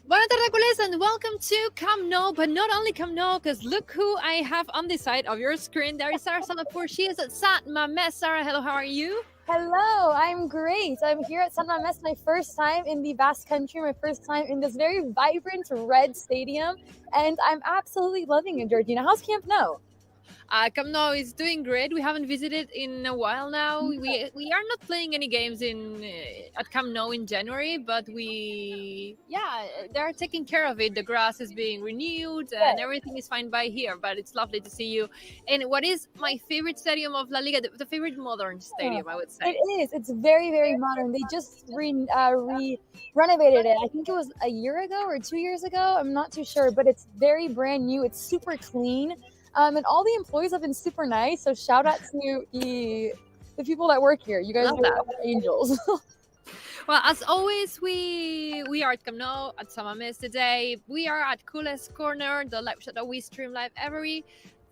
Buenas tardes, Culers, and welcome to Come No, but not only Come No, because look who I have on the side of your screen. There is Sarah Salapur. She is at Sat Mames. Sarah, hello, how are you? Hello, I'm great. I'm here at Sant Mamés, my first time in the Basque Country, my first time in this very vibrant red stadium, and I'm absolutely loving it, Georgina. How's Camp Nou? Camp Nou is doing great. We haven't visited in a while now. We are not playing any games in at Camp Nou in January, but they're taking care of it. The grass is being renewed and everything is fine by here. But it's lovely to see you in what is my favorite stadium of La Liga, the favorite modern stadium, I would say. It is. It's very, very modern. They just renovated it. I think it was a year ago or 2 years ago. I'm not too sure, but it's very brand new. It's super clean. And all the employees have been super nice. So shout out to the people that work here. You guys are angels. Well, as always, we are at Camp Nou at Sant Mamés today. We are at Culers Corner, the live show that we stream live every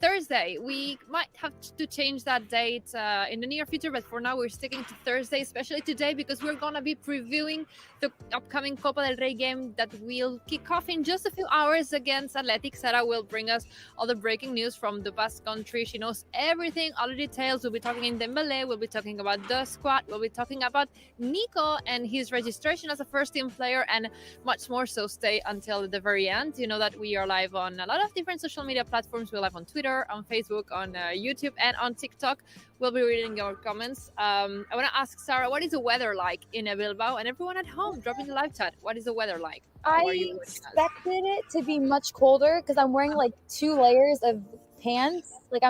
Thursday. We might have to change that date in the near future, but for now we're sticking to Thursday, especially today because we're gonna be previewing the upcoming Copa del Rey game that will kick off in just a few hours against Athletic. Sarah will bring us all the breaking news from the Basque Country. She knows everything, all the details. We'll be talking in Dembele, we'll be talking about the squad, we'll be talking about Nico and his registration as a first-team player, and much more. So stay until the very end. You know that we are live on a lot of different social media platforms. We're live on Twitter, on Facebook, on YouTube, and on TikTok. We'll be reading your comments. I want to ask Sarah, what is the weather like in Bilbao? And everyone at home, drop in the live chat. What is the weather like? I expected it to be much colder because I'm wearing like 2 layers of pants. Like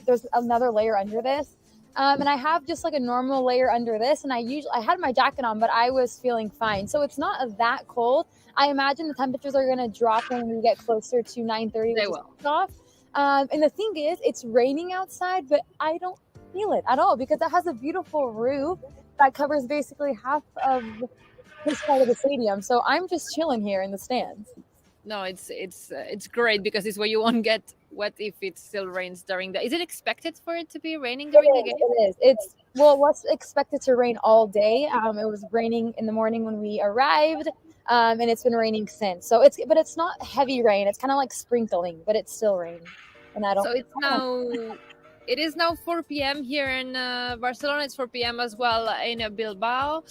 there's another layer under this. And I have just like a normal layer under this. And I had my jacket on, but I was feeling fine. So it's not that cold. I imagine the temperatures are going to drop when we get closer to 9:30. They will. Off. And the thing is, it's raining outside, but I don't feel it at all because it has a beautiful roof that covers basically half of this part of the stadium. So I'm just chilling here in the stands. No, it's great because it's where you won't get wet if it still rains during the. Is it expected for it to be raining during the game? It is. It was expected to rain all day. It was raining in the morning when we arrived. And it's been raining since. So it's not heavy rain. It's kind of like sprinkling, but it's still raining. And I don't. So it is now 4 p.m. here in Barcelona. It's 4 p.m. as well in Bilbao.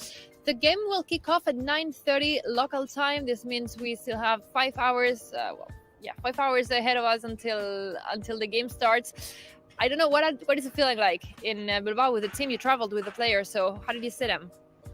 The game will kick off at 9:30 local time. This means we still have 5 hours. 5 hours ahead of us until the game starts. I don't know what is it feeling like in Bilbao with the team. You traveled with the players, so how did you see them?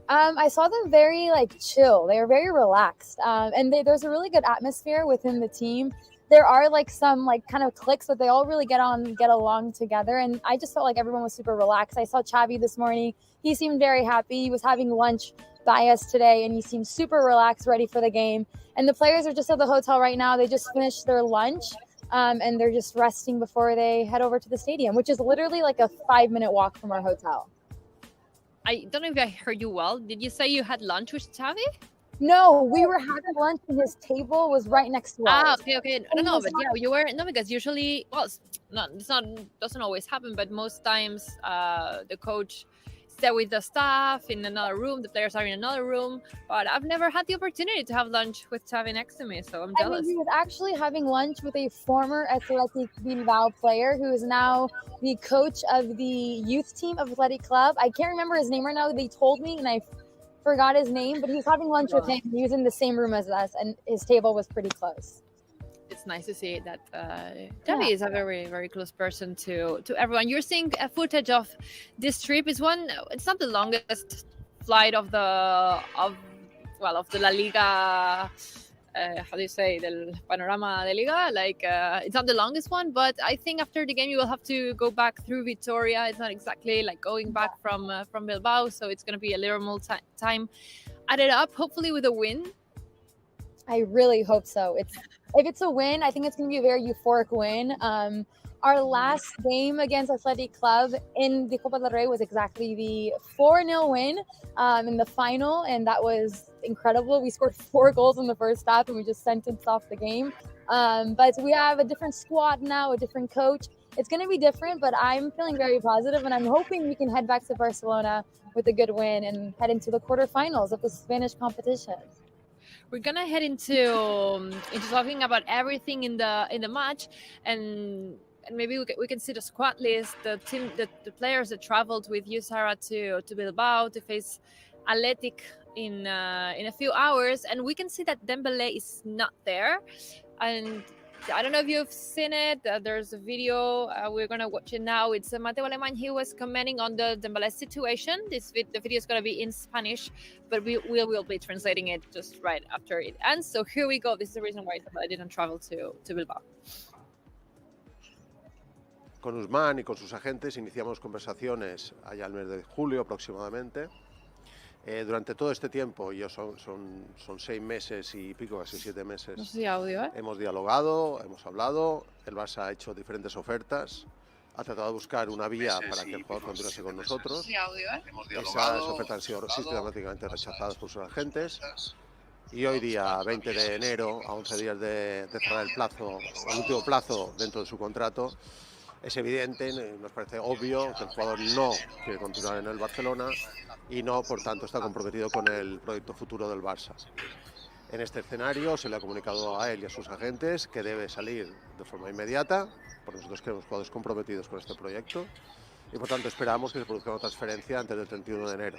I saw them very chill. They were very relaxed, and there's a really good atmosphere within the team. There are some kind of cliques that they all really get along together, and I just felt like everyone was super relaxed. I saw Xavi this morning. He seemed very happy. He was having lunch by us today, and he seemed super relaxed, ready for the game. And the players are just at the hotel right now. They just finished their lunch, and they're just resting before they head over to the stadium, which is literally like a 5-minute walk from our hotel. I don't know if I heard you well. Did you say you had lunch with Xavi? No, we were having lunch and his table was right next to us. Okay. No, but yeah, you were because usually, doesn't always happen, but most times the coach stay with the staff in another room. The players are in another room. But I've never had the opportunity to have lunch with Xavi next to me, so I'm jealous. He was actually having lunch with a former Athletic-Bilbao player who is now the coach of the youth team of Athletic Club. I can't remember his name right now. They told me, and I forgot his name, but he was having lunch with him. He was in the same room as us, and his table was pretty close. It's nice to see that Xavi is a very, very close person to everyone. You're seeing footage of this trip. It's not the longest flight of the La Liga. How do you say, del Panorama de Liga? It's not the longest one, but I think after the game you will have to go back through Vitoria. It's not exactly like going back from Bilbao, so it's going to be a little more time added up, hopefully with a win. I really hope so. If it's a win, I think it's going to be a very euphoric win. Our last game against Athletic Club in the Copa del Rey was exactly the 4-0 win in the final, and that was incredible. We scored 4 goals in the first half, and we just sentenced off the game. But we have a different squad now, a different coach. It's going to be different, but I'm feeling very positive, and I'm hoping we can head back to Barcelona with a good win and head into the quarterfinals of the Spanish competition. we're gonna head into talking about everything in the match, and maybe we can see the squad list, the team, the players that traveled with you, Sarah, to Bilbao to face Athletic in a few hours, and we can see that Dembele is not there, and I don't know if you've seen it. There's a video. We're gonna watch it now. It's Mateo Alemán. He was commenting on the Dembele situation. The video is gonna be in Spanish, but we will be translating it just right after it ends. So here we go. This is the reason why Dembele didn't travel to Bilbao. Con Usman y con sus agentes iniciamos conversaciones allá al mes de julio aproximadamente. Durante todo este tiempo, son 6 meses y pico, casi 7 meses, No sé si audio, hemos dialogado, hemos hablado, el Barça ha hecho diferentes ofertas, ha tratado de buscar una vía para que el jugador continuase con nosotros. Esas ofertas han sido sistemáticamente rechazadas por sus agentes. Y hoy día, 20 de enero, a 11 días de cerrar el último plazo dentro de su contrato, es evidente, nos parece obvio que el jugador no quiere continuar en el Barcelona y no, por tanto, está comprometido con el proyecto futuro del Barça. En este escenario se le ha comunicado a él y a sus agentes que debe salir de forma inmediata, porque nosotros queremos jugadores comprometidos con este proyecto y, por tanto, esperamos que se produzca una transferencia antes del 31 de enero.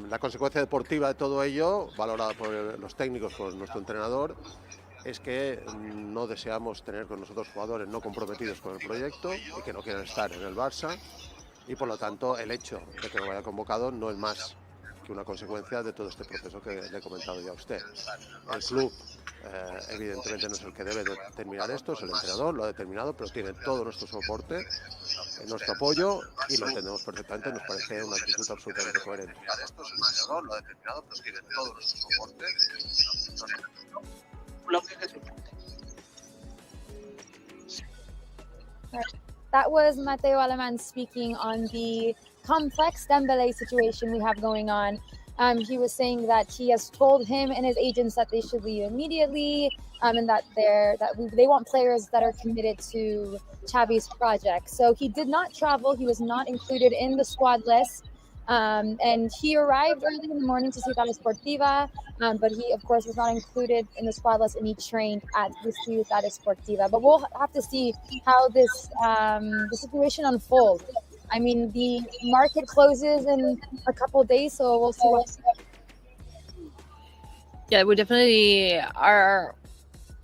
La consecuencia deportiva de todo ello, valorada por los técnicos, por nuestro entrenador, es que no deseamos tener con nosotros jugadores no comprometidos con el proyecto y que no quieran estar en el Barça, y por lo tanto el hecho de que no vaya convocado no es más que una consecuencia de todo este proceso que le he comentado ya a usted. El club evidentemente no es el que debe determinar esto, es el entrenador, lo ha determinado, pero tiene todo nuestro soporte, nuestro apoyo, y lo entendemos perfectamente, nos parece una actitud absolutamente coherente. Lo ha determinado, pero tiene todo nuestro soporte. That was Mateo Alemán speaking on the complex Dembele situation we have going on. He was saying that he has told him and his agents that they should leave immediately, and that they want players that are committed to Xavi's project. So he did not travel. He was not included in the squad list. And he arrived early in the morning to Ciudad Esportiva, but he, of course, was not included in the squad list, and he trained at the Ciudad Esportiva. But we'll have to see how this the situation unfolds. I mean, the market closes in a couple of days, so we'll see what. Yeah, we definitely are.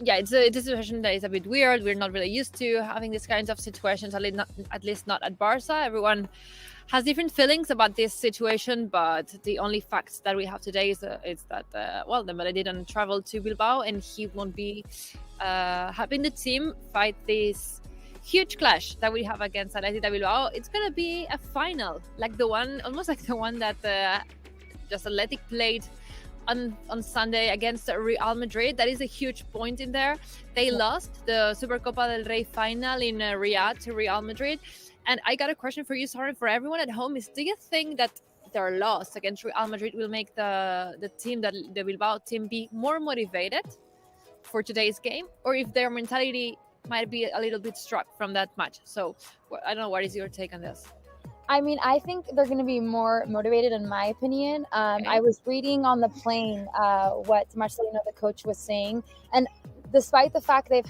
Yeah, it's a situation that is a bit weird. We're not really used to having these kinds of situations, at least not at Barça. Everyone has different feelings about this situation, but the only facts that we have today is that Dembele didn't travel to Bilbao, and he won't be having the team fight this huge clash that we have against Athletic Bilbao. It's gonna be a final, almost like the one that just Athletic played on Sunday against Real Madrid. That is a huge point in there. They lost the Super Copa del Rey final in Riyadh to Real Madrid. And I got a question for you, sorry, for everyone at home, is do you think that their loss against Real Madrid will make the Bilbao team be more motivated for today's game? Or if their mentality might be a little bit struck from that match? So I don't know, what is your take on this? I mean, I think they're going to be more motivated, in my opinion. Okay. I was reading on the plane what Marcelino, the coach, was saying, and despite the fact they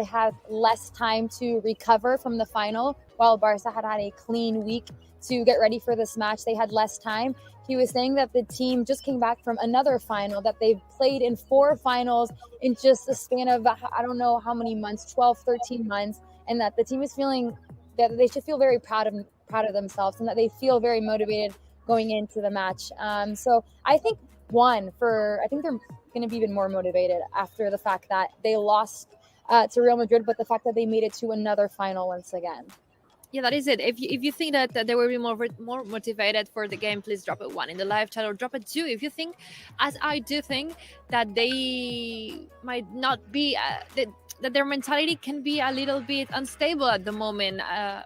had less time to recover from the final, while Barca had a clean week to get ready for this match, they had less time. He was saying that the team just came back from another final, that they've played in 4 finals in just a span of, I don't know how many months, 12, 13 months, and that the team is feeling that they should feel very proud of themselves, and that they feel very motivated going into the match. So I think they're going to be even more motivated after the fact that they lost to Real Madrid, but the fact that they made it to another final once again. Yeah, that is it. If you think that they will be more motivated for the game, please drop a 1 in the live chat, or drop a 2 if you think, as I do think, that they might not be that their mentality can be a little bit unstable at the moment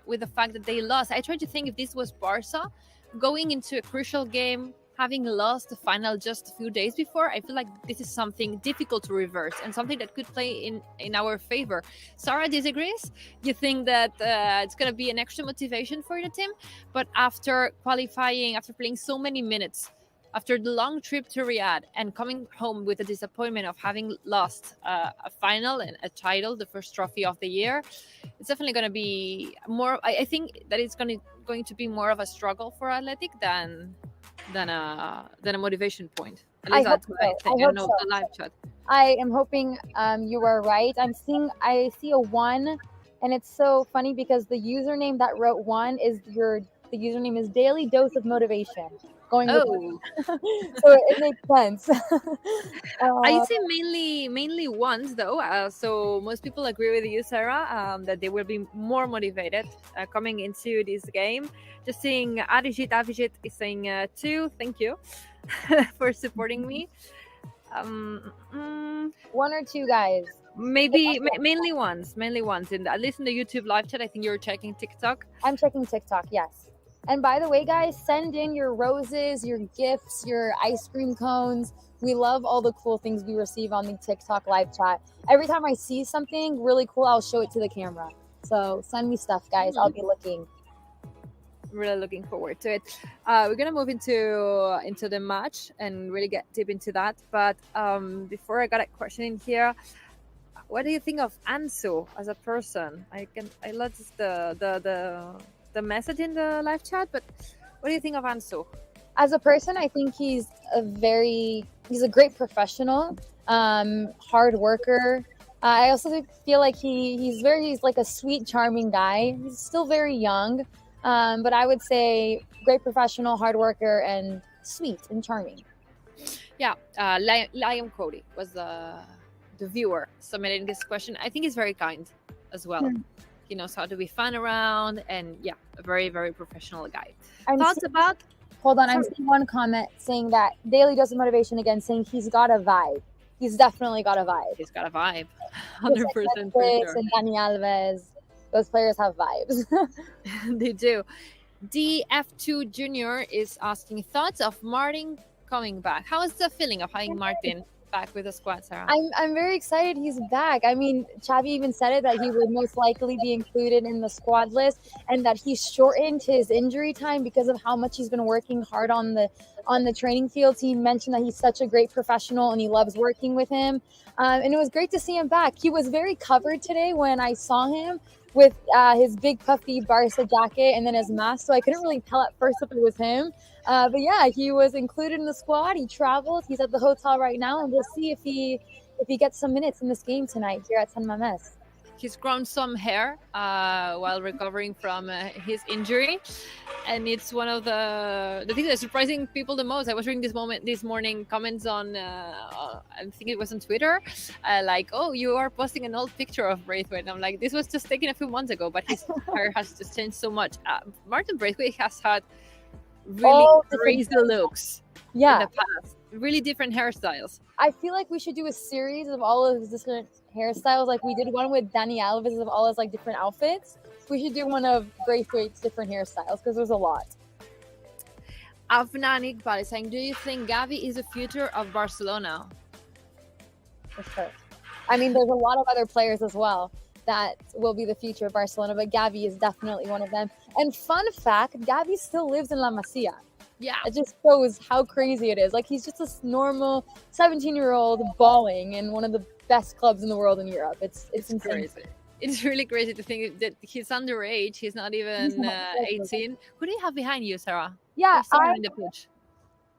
with the fact that they lost. I try to think, if this was Barca going into a crucial game, having lost the final just a few days before, I feel like this is something difficult to reverse and something that could play in our favor. Sarah disagrees. You think that it's going to be an extra motivation for the team, but after qualifying, after playing so many minutes After the long trip to Riyadh and coming home with the disappointment of having lost a final and a title, the first trophy of the year, it's definitely going to be more. I think that it's going to be more of a struggle for Athletic than a motivation point. At least that's what I think. I know the live chat. I am hoping you are right. I see a 1, and it's so funny because the username that wrote 1 is the username is Daily Dose of Motivation. So it makes sense. I say mainly ones though. So most people agree with you, Sarah, that they will be more motivated coming into this game. Just seeing Avijit is saying 2. Thank you for supporting me. 1 or 2 guys. Maybe mainly ones. At least in the YouTube live chat, I think you're checking TikTok. I'm checking TikTok. Yes. And by the way, guys, send in your roses, your gifts, your ice cream cones. We love all the cool things we receive on the TikTok live chat. Every time I see something really cool, I'll show it to the camera. So send me stuff, guys. I'll be looking. Really looking forward to it. We're gonna move into the match and really get deep into that. But before, I got a question in here. What do you think of Ansu as a person? I love the message in the live chat, but what do you think of Ansu? As a person, I think he's a great professional, hard worker. I also feel like he's like a sweet, charming guy. He's still very young, but I would say great professional, hard worker, and sweet and charming. Yeah, Liam Cody was the viewer submitting this question. I think he's very kind as well. He knows how to be fun around, and yeah, a very, very professional guy. Hold on, I'm seeing one comment saying that Daily Dose of Motivation again, saying he's got a vibe. He's definitely got a vibe. He's got a vibe, 100% for sure. And Dani Alves, those players have vibes. They do. DF2 Junior is asking thoughts of Martin coming back. How is the feeling of having Martin back with the squad, Sarah? I'm very excited he's back. I mean, Xavi even said it that he would most likely be included in the squad list, and that he shortened his injury time because of how much he's been working hard on the training fields. He mentioned that he's such a great professional and he loves working with him. And it was great to see him back. He was very covered today when I saw him with his big puffy Barça jacket and then his mask, so I couldn't really tell at first if it was him. But yeah, he was included in the squad. He traveled. He's at the hotel right now, and we'll see if he gets some minutes in this game tonight here at San Mamés. He's grown some hair while recovering from his injury, and it's one of the things that's surprising people the most. I was reading this morning comments on I think it was on Twitter, like, "Oh, you are posting an old picture of Braithwaite." And I'm like, this was just taken a few months ago, but his hair has just changed so much. Martin Braithwaite has had really crazy looks in the past, really different hairstyles. I feel like we should do a series of all of his different hairstyles. Like we did one with Dani Alves of all his like different outfits. We should do one of Braithwaite's different hairstyles because there's a lot. Afnan Iqbal is saying, do you think Gavi is the future of Barcelona? For sure. I mean, there's a lot of other players as well that will be the future of Barcelona, but Gavi is definitely one of them. And fun fact, Gavi still lives in La Masia. Yeah. It just shows how crazy it is. Like, he's just a normal 17-year-old balling in one of the best clubs in the world in Europe. It's insane. Crazy. It's really crazy to think that he's underage. He's not even 18. Who do you have behind you, Sarah? Yeah, in the pitch.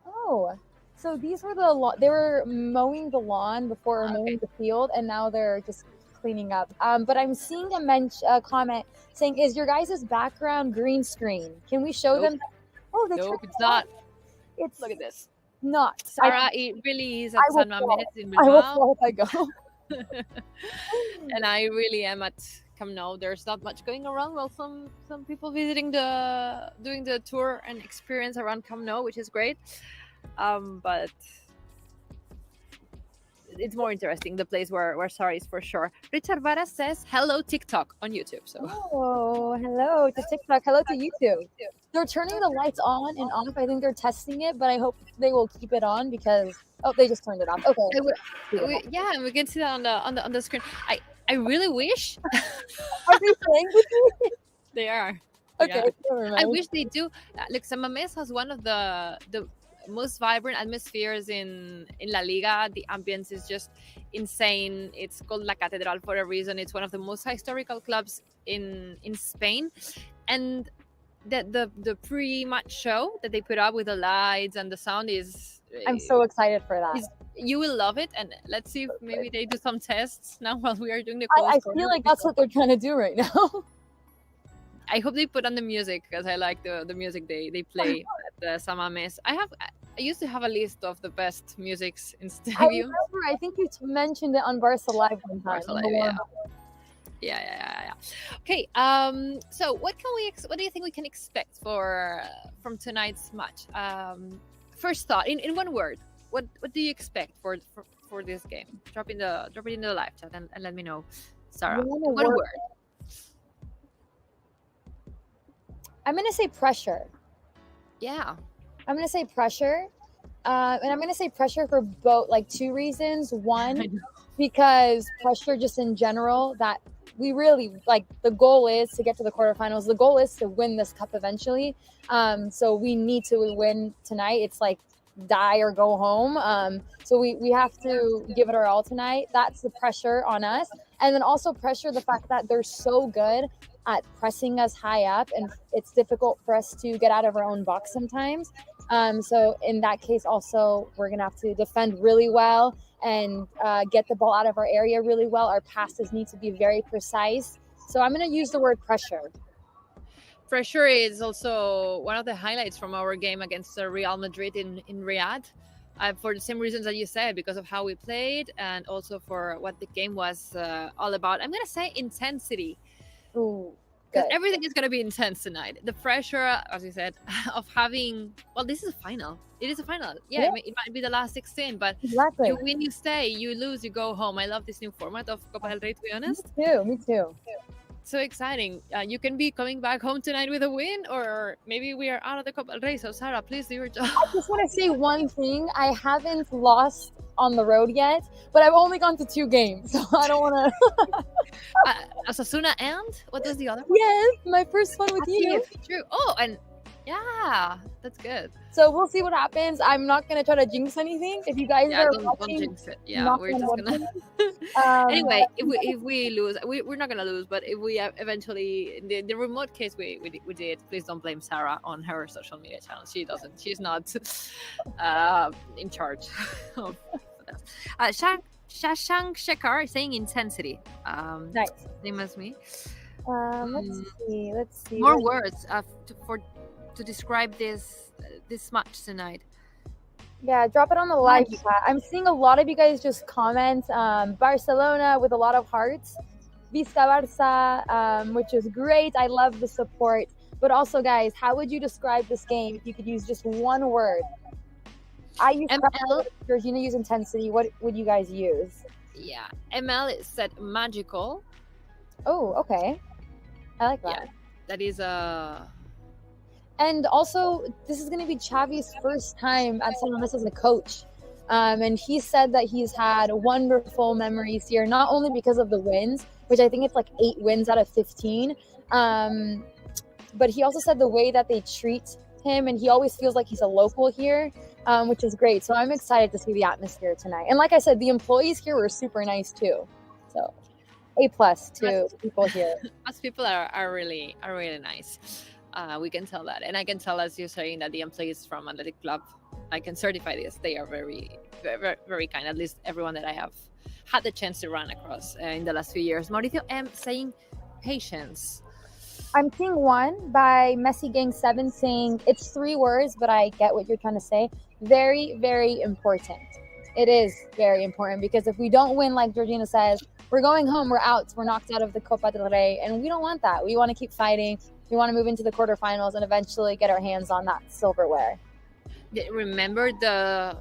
Oh, so these were they were mowing the lawn before mowing the field, and now they're just cleaning up. But I'm seeing a comment saying, "Is your guys' background green screen? Can we show them?" Oh, nope, it's not. Look at this. Not. Sarah, it really is at San Mamés in Bilbao. I will flow if I go. And I really am at Camp Nou. There's not much going around. Well, some people visiting doing the tour and experience around Camp Nou, which is great. But it's more interesting, the place where Sarah is for sure. Richard Vara says hello TikTok on YouTube. So hello to TikTok, hello to YouTube. They're turning the lights on and off. I think they're testing it, but I hope they will keep it on because they just turned it off. Okay. And we can see that on the screen. I really wish. Are they playing with me? They are. Okay. Yeah. I wish they do. Look, San Mamés has one of the most vibrant atmospheres in La Liga. The ambience is just insane. It's called La Catedral for a reason. It's one of the most historical clubs in Spain, and the pre-match show that they put up with the lights and the sound is. I'm so excited for that. You will love it, and let's see if maybe they do some tests now while we are doing the. I feel like that's what they're trying to do right now. I hope they put on the music because I like the music they play at the SOM-HI. I used to have a list of the best musics in stadiums. I think you mentioned it on Barca Live one time. Barca Live, yeah. Okay. So what do you think we can expect from tonight's match? First thought, in one word, what do you expect for this game? Drop it in the live chat and let me know, Sarah. One word. I'm gonna say pressure. Yeah. I'm gonna say pressure. And I'm gonna say pressure for both, like, two reasons. One, because pressure just in general, that we really like, the goal is to get to the quarterfinals. The goal is to win this cup eventually. So we need to win tonight. It's like die or go home. So we have to give it our all tonight. That's the pressure on us. And then also pressure the fact that they're so good at pressing us high up, and it's difficult for us to get out of our own box sometimes. So in that case, also, we're going to have to defend really well and get the ball out of our area really well. Our passes need to be very precise. So I'm going to use the word pressure. Pressure is also one of the highlights from our game against Real Madrid in Riyadh. For the same reasons that you said, because of how we played and also for what the game was all about. I'm going to say intensity. Ooh, because everything is going to be intense tonight. The pressure, as you said, of having, this is a final. It is a final. Yeah. It might be the last 16, but exactly. You win, you stay, you lose, you go home. I love this new format of Copa del Rey, to be honest. Me too. So exciting. You can be coming back home tonight with a win, or maybe we are out of the Copa del Rey. So Sarah, please do your job. I just want to say one thing. I haven't lost on the road yet, but I've only gone to 2 games, so I don't want to. Osasuna, and what was the other one? Yes, my first one with you. True. Oh, and yeah, that's good. So we'll see what happens. I'm not going to try to jinx anything. If you guys are watching, don't jinx it. Yeah, we're just going to... Anyway, if we lose, we're not going to lose, but if we eventually, the remote case we did, please don't blame Sarah on her social media channel. She's not in charge of that. Shashank Shekhar is saying intensity. Nice. Same as me. Let's see. More words to describe this match tonight. Yeah, drop it on the live chat. I'm seeing a lot of you guys just comment Barcelona with a lot of hearts. Visca Barça, which is great. I love the support. But also, guys, how would you describe this game if you could use just one word? I use ML. Georgina use intensity. What would you guys use? Yeah, ML said magical. Oh, okay. I like that. Yeah, that is And also, this is going to be Xavi's first time at SOM-HI as a coach. And he said that he's had wonderful memories here, not only because of the wins, which I think it's like 8 wins out of 15. But he also said the way that they treat him, and he always feels like he's a local here, which is great. So I'm excited to see the atmosphere tonight. And like I said, the employees here were super nice too. So A+ to people here. Us people are really nice. We can tell that, and I can tell, as you're saying, that the employees from Athletic Club, I can certify this. They are very, very, very kind. At least everyone that I have had the chance to run across in the last few years. Mauricio M saying patience. I'm seeing one by Messi Gang 7 saying it's 3 words, but I get what you're trying to say. Very, very important. It is very important, because if we don't win, like Georgina says, we're going home, we're out, we're knocked out of the Copa del Rey, and we don't want that. We want to keep fighting. We want to move into the quarterfinals and eventually get our hands on that silverware. Remember the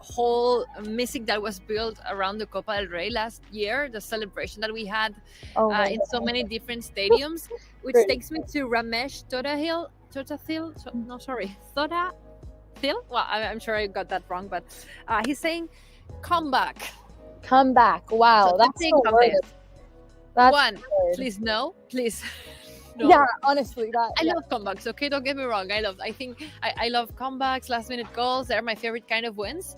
whole music that was built around the Copa del Rey last year, the celebration that we had in so many different stadiums, which takes me to Ramesh Thodathil. Well, I'm sure I got that wrong, but he's saying, come back. Come back. Wow, so that's the word. One, please no, please. No. Yeah, honestly, I love comebacks. Okay, don't get me wrong. I think I love comebacks, last minute goals. They're my favorite kind of wins.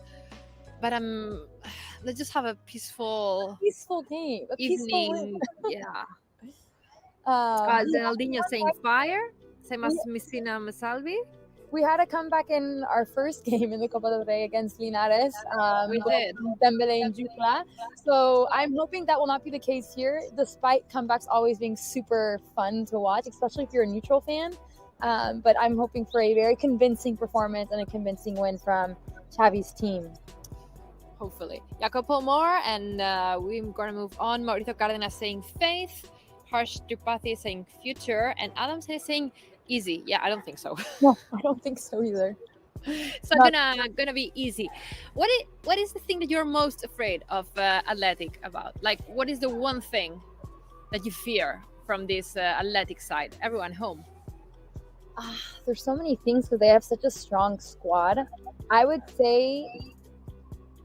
But let's just have a peaceful game, a peaceful win. evening. Yeah. Yeah. Ronaldinho saying fire. Same as Messina Masalvi. We had a comeback in our first game in the Copa del Rey against Linares. We did. Dembele and Jukla. So I'm hoping that will not be the case here, despite comebacks always being super fun to watch, especially if you're a neutral fan. But I'm hoping for a very convincing performance and a convincing win from Xavi's team. Hopefully. Yeah, a couple more, and we're going to move on. Mauricio Cárdenas saying faith. Harsh Tripathi saying future. And Adam is saying easy. Yeah, I don't think so. No, I don't think so either. It's not gonna be easy. What is the thing that you're most afraid of Athletic about? Like, what is the one thing that you fear from this Athletic side? Everyone home. There's so many things because they have such a strong squad. I would say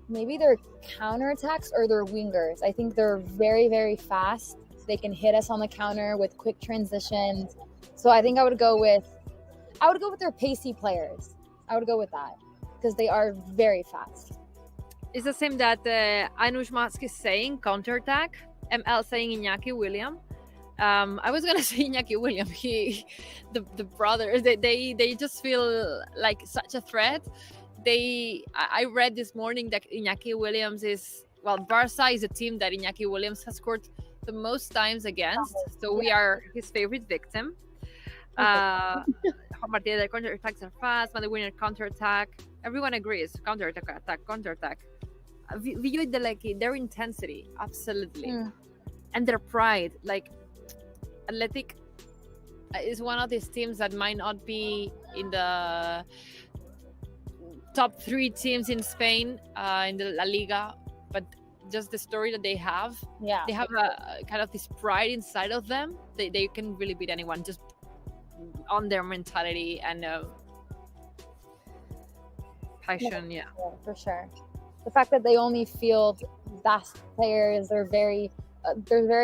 maybe their counterattacks or their wingers. I think they're very, very fast. They can hit us on the counter with quick transitions. So I think I would go with their pacey players. I would go with that because they are very fast. It's the same that Anush Mask is saying, counterattack. ML saying Iñaki William. I was gonna say Iñaki William. The brothers, they just feel like such a threat. I read this morning that Iñaki Williams Barça is a team that Iñaki Williams has scored the most times against. So we are his favorite victim. Their counterattacks are fast, but the winner counterattack. Everyone agrees. Counterattack. Their intensity, absolutely. And their pride. Like, Athletic is one of these teams that might not be in the top 3 teams in Spain in the La Liga, but just the story that they have. Yeah. They have a kind of this pride inside of them. They can really beat anyone just on their mentality and passion. Yeah, for sure. The fact that they only field fast players, they're very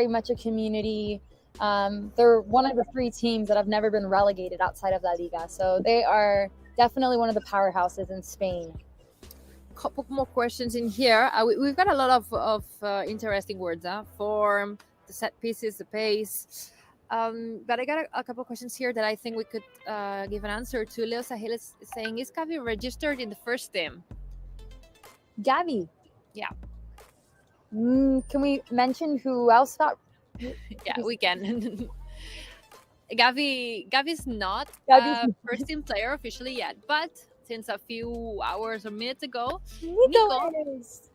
much a community. They're one of the 3 teams that have never been relegated outside of La Liga, so they are definitely one of the powerhouses in Spain. Couple more questions in here. We've got a lot of interesting words. Form, the set pieces, the pace. But I got a couple questions here that I think we could give an answer to. Leo Sahil is saying, is Gavi registered in the first team? Gavi? Yeah. Can we mention who else got? Yeah, we can. Gavi's not a first team player officially yet, but since a few hours or minutes ago,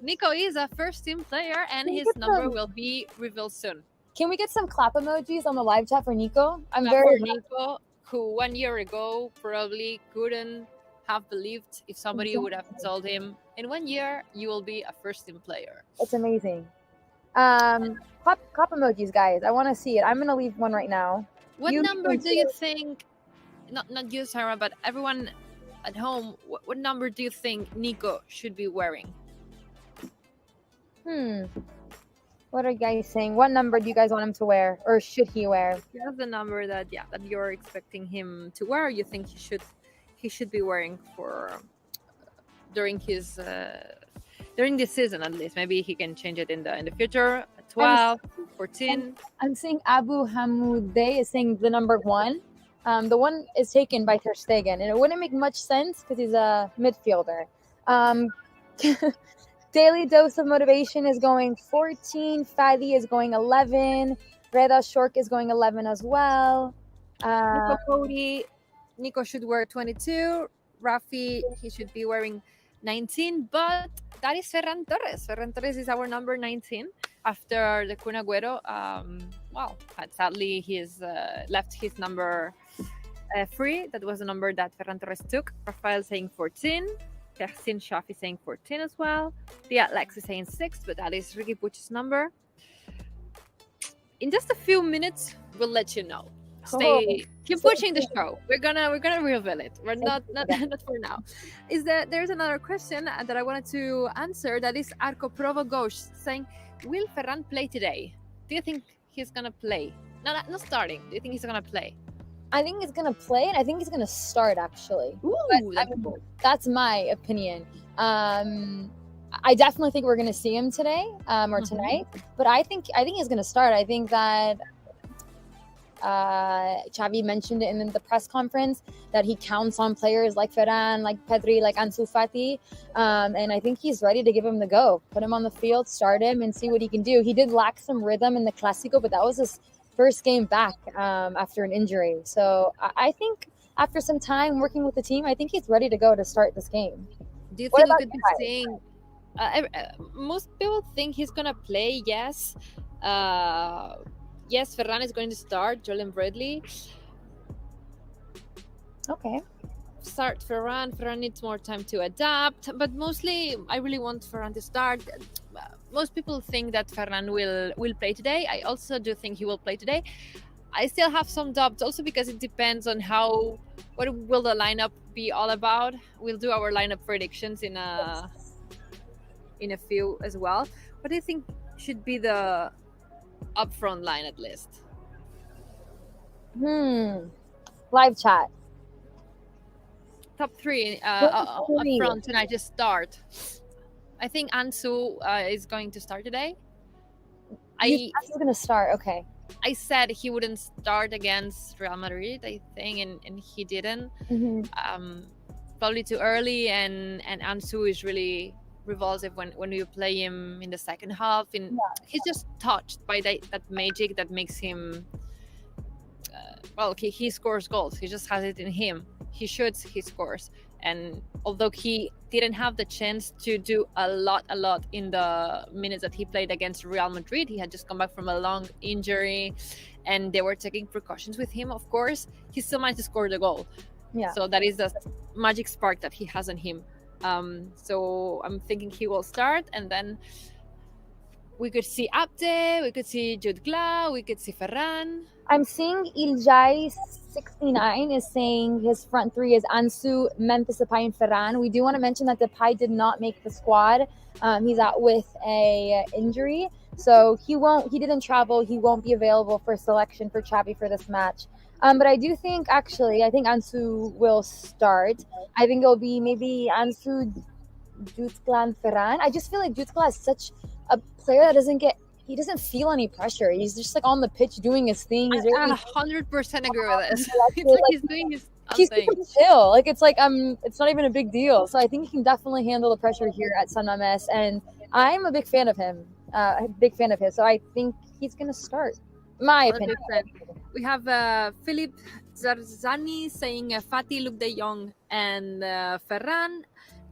Nico is a first team player, and his number will be revealed soon. Can we get some clap emojis on the live chat for Nico? For Nico, who 1 year ago probably couldn't have believed if somebody would have told him, in 1 year you will be a first team player. It's amazing. Clap emojis, guys. I want to see it. I'm gonna leave one right now. What number do you think? Not you, Sarah, but everyone at home. What number do you think Nico should be wearing? What are you guys saying? What number do you guys want him to wear, or should he wear? That's the number that you're expecting him to wear. You think he should be wearing for during his during this season at least. Maybe he can change it in the future. 12, 14. I'm seeing Abu Hamoudeh is saying the number 1. The one is taken by Ter Stegen, and it wouldn't make much sense because he's a midfielder. Daily Dose of Motivation is going 14. Fadi is going 11. Reda Shork is going 11 as well. Nico should wear 22. Rafi, he should be wearing 19. But that is Ferran Torres. Ferran Torres is our number 19 after the Kun Agüero. Sadly, he's left his number free. That was the number that Ferran Torres took. Rafael saying 14. Tersin Shafi saying 14 as well. Dia Lex is saying 6, but that is Ricky Puig's number. In just a few minutes, we'll let you know. Keep watching the show. We're gonna reveal it. We're not for now. There's another question that I wanted to answer. That is Arco Provo Ghosh saying, will Ferran play today? Do you think he's gonna play? Not starting. Do you think he's gonna play? I think he's gonna play, and I think he's gonna start actually. Ooh, That's my opinion. I definitely think we're gonna see him today or tonight, but I think he's gonna start. I think that Xavi mentioned it in the press conference that he counts on players like Ferran, like Pedri, like Ansu Fati, and I think he's ready to give him the go. Put him on the field, start him, and see what he can do. He did lack some rhythm in the Clásico, but that was his first game back after an injury. So I think after some time working with the team, I think he's ready to go to start this game. Do you think we could be seeing? Most people think he's gonna play. Yes. Yes, Ferran is going to start. Jolene Bradley. Okay. Start Ferran. Ferran needs more time to adapt, but mostly I really want Ferran to start. Most people think that Ferran will play today. I also do think he will play today. I still have some doubts, also because it depends on what will the lineup be all about. We'll do our lineup predictions in a few as well. What do you think should be the upfront line at least? Live chat. Top three up front tonight to start. I think Ansu is going to start today. He's going to start. Okay. I said he wouldn't start against Real Madrid, I think, and he didn't. Probably too early, and Ansu is really revulsive when you play him in the second half. He's just touched by that magic that makes him. He scores goals. He just has it in him. He shoots, he scores. And although he didn't have the chance to do a lot in the minutes that he played against Real Madrid, he had just come back from a long injury, and they were taking precautions with him. Of course, he still managed to score the goal. Yeah. So that is the magic spark that he has in him. So I'm thinking he will start, and then we could see Abde, we could see Jude Gla, we could see Ferran. I'm seeing Iljai69 is saying his front three is Ansu, Memphis Depay, and Ferran. We do want to mention that Depay did not make the squad. He's out with a injury, so he didn't travel. He won't be available for selection for Xavi for this match. But I do think, I think Ansu will start. I think it'll be maybe Ansu, Jutgla, and Ferran. I just feel like Jutgla is such a player that he doesn't feel any pressure. He's just like on the pitch doing his thing. He's really, 100% agree with this. It's like he's doing his He's super chill. Like it's not even a big deal. So I think he can definitely handle the pressure here at San Mamés, and I'm a big fan of him. So I think he's gonna start. My opinion. 100%. We have Philip Zarzani saying Fati, Luke de Jong, and Ferran.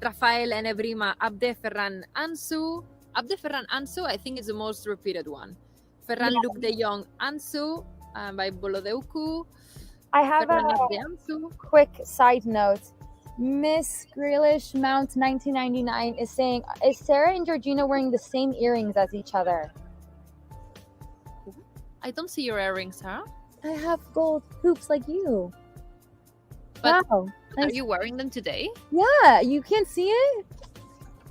Rafael Enebrima, Abde, Ferran, Ansu. Abde, Ferran, Ansu, I think is the most repeated one. Ferran, Luke de Jong, Ansu, by Bolodeuku. I have a quick side note. Miss Grealish Mount 1999 is saying, is Sarah and Georgina wearing the same earrings as each other? I don't see your earrings, Sarah. I have gold hoops like you. But wow. Are you wearing them today? Yeah, you can't see it?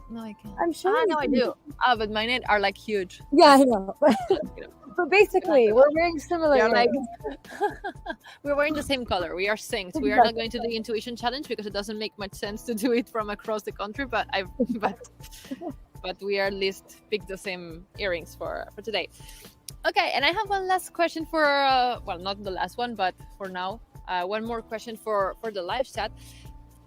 No, I can't. I'm sure. No, I do. But mine are like huge. Yeah, I know. So basically, we're wearing similar. We're wearing the same color. We are synced. We are not going to do the intuition challenge because it doesn't make much sense to do it from across the country. But we are at least picked the same earrings for today. Okay, and I have one last question for not the last one, but for now, one more question for the live chat.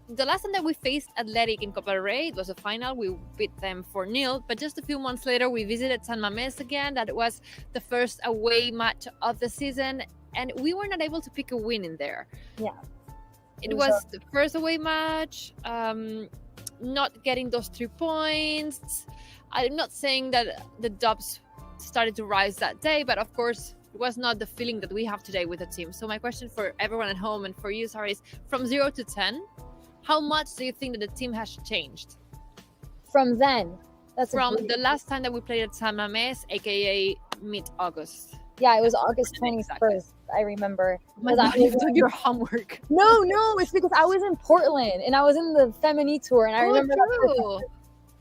The last time that we faced Athletic in Copa Del Rey, it was a final. We beat them 4-0. But just a few months later, we visited San Mamés again. That was the first away match of the season. And we were not able to pick a win in there. Yeah. It was the first away match. Not getting those 3 points. I'm not saying that the Dubs started to rise that day. But of course, it was not the feeling that we have today with the team. So my question for everyone at home and for you, Sarah, is from 0 to 10, how much do you think that the team has changed? From then? From the last time that we played at San Mamés, aka mid-August. Yeah, it was August 21st, exactly. I remember. You did your homework. No, it's because I was in Portland and I was in the Femini tour, and I remember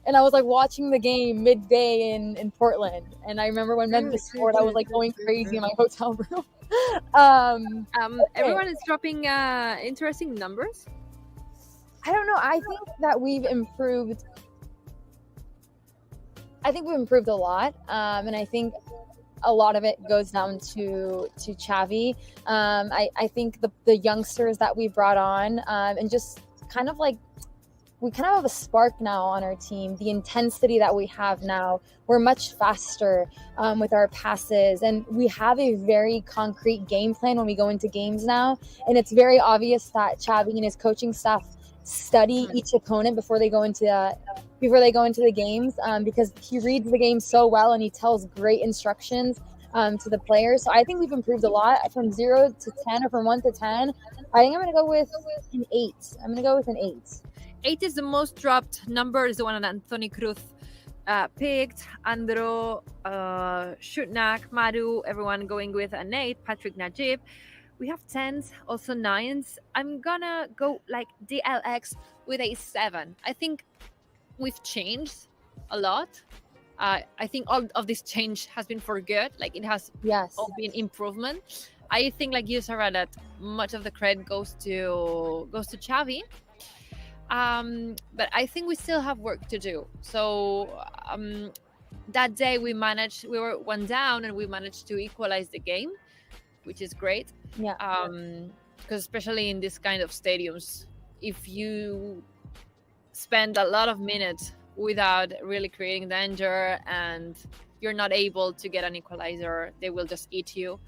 and I was like watching the game midday in Portland, and I remember when Memphis scored, I was like going crazy in my hotel room. Okay. Everyone is dropping interesting numbers. I don't know. I think that we've improved. I think we've improved a lot, and I think a lot of it goes down to Xavi. I think the youngsters that we brought on, and just kind of like we kind of have a spark now on our team. The intensity that we have now, we're much faster with our passes, and we have a very concrete game plan when we go into games now. And it's very obvious that Xavi and his coaching staff study each opponent before they go into the games, because he reads the game so well and he tells great instructions to the players. So I think we've improved a lot from 0 to 10, or from 1 to 10. I think I'm going to go with an 8. I'm going to go with an 8. 8 is the most dropped number, is the one that Anthony Cruz picked. Andro, Shutnak, Madu, everyone going with an 8. Patrick Najib. We have 10s, also 9s. I'm gonna go like DLX with a 7. I think we've changed a lot. I think all of this change has been for good. Like, it has all been improvement. I think, like you, Sarah, that much of the credit goes to Xavi. But I think we still have work to do. So that day we were 1 down and we managed to equalize the game, which is great. Yeah. Because especially in this kind of stadiums, if you spend a lot of minutes without really creating danger and you're not able to get an equalizer, they will just eat you.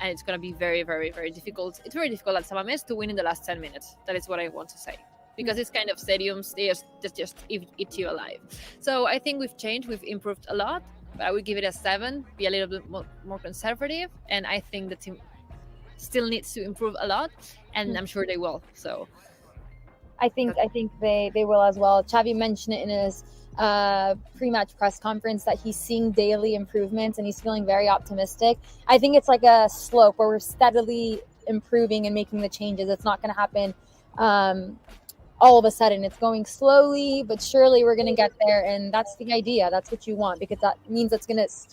And it's going to be very, very, very difficult. It's very difficult at Samamés to win in the last 10 minutes. That is what I want to say. Because this kind of stadiums, they just eat you alive. So I think we've changed, we've improved a lot. But I would give it a 7, be a little bit more conservative. And I think the team still needs to improve a lot. And I'm sure they will. So I think they will as well. Xavi mentioned it in his pre-match press conference that he's seeing daily improvements and he's feeling very optimistic. I think it's like a slope where we're steadily improving and making the changes. It's not going to happen all of a sudden. It's going slowly, but surely we're going to get there. And that's the idea. That's what you want, because that means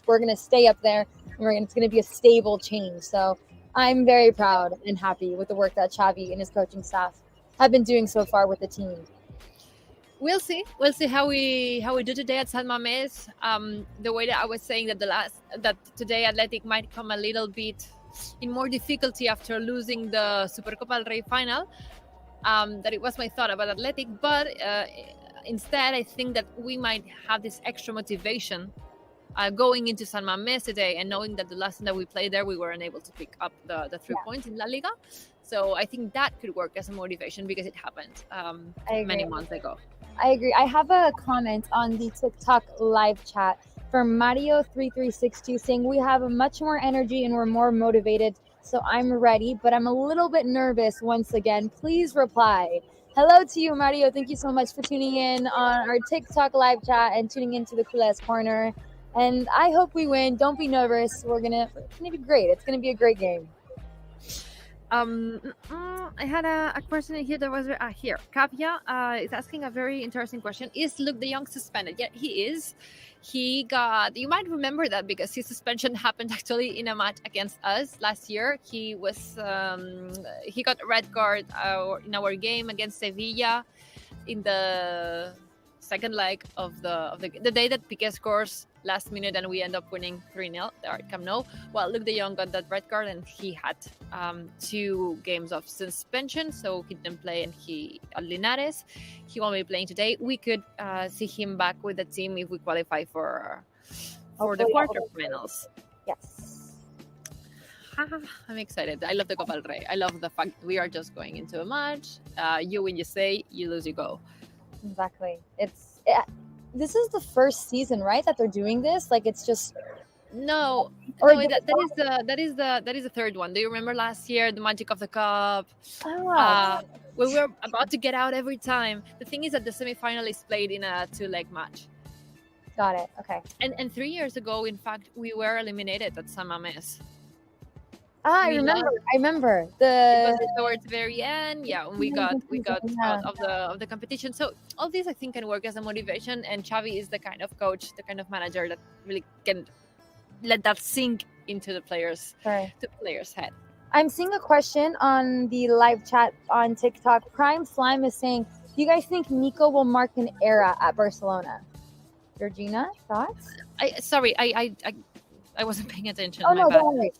we're going to stay up there and it's going to be a stable change. So I'm very proud and happy with the work that Xavi and his coaching staff have been doing so far with the team. We'll see how we do today at San Mamés. The way that I was saying that today Athletic might come a little bit in more difficulty after losing the Copa del Rey final. That it was my thought about Athletic, but instead I think that we might have this extra motivation going into San Mamés today, and knowing that the last time that we played there, we were unable to pick up the 3 points in La Liga. So I think that could work as a motivation, because it happened many months ago. I agree. I have a comment on the TikTok live chat from Mario3362 saying we have much more energy and we're more motivated. So I'm ready, but I'm a little bit nervous once again. Please reply. Hello to you, Mario. Thank you so much for tuning in on our TikTok live chat and tuning into the Culers Corner. And I hope we win. Don't be nervous. It's gonna be great. It's gonna be a great game. I had a question here that was here. Kavya is asking a very interesting question. Is Luke de Jong suspended? Yeah, he is. You might remember that because his suspension happened actually in a match against us last year. He got a red card in our game against Sevilla in the second leg of the day that Piqué scores last minute and we end up winning 3-0 at Camp Nou. Well, Luke de Jong got that red card and he had 2 games of suspension, so he didn't play, and at Linares, he won't be playing today. We could see him back with the team if we qualify for the quarterfinals. Yes. I'm excited. I love the Copa del Rey. I love the fact that we are just going into a match. You win, you stay. You lose, you go. Exactly. This is the first season, right, that they're doing this? Like, it's just that is the third one. Do you remember last year, the magic of the cup? We were about to get out every time. The thing is that the semifinal is played in a 2-leg match. Got it. Okay. And 3 years ago, in fact, we were eliminated at San Mamés. I remember. It was towards the very end. Yeah, we got out of the competition. So all these, I think, can work as a motivation. And Xavi is the kind of coach, the kind of manager that really can let that sink into the players' head. I'm seeing a question on the live chat on TikTok. Prime Slime is saying, do you guys think Nico will mark an era at Barcelona? Georgina, thoughts? I wasn't paying attention. Oh, my no, bad. don't worry.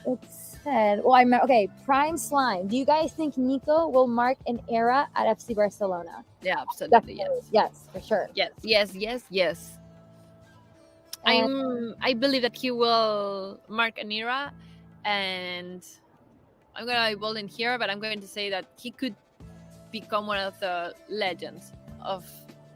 It said, okay, Prime Slime. Do you guys think Nico will mark an era at FC Barcelona? Yeah, absolutely. Yes, for sure. Yes. I believe that he will mark an era, and I'm going to be bold in here, but I'm going to say that he could become one of the legends of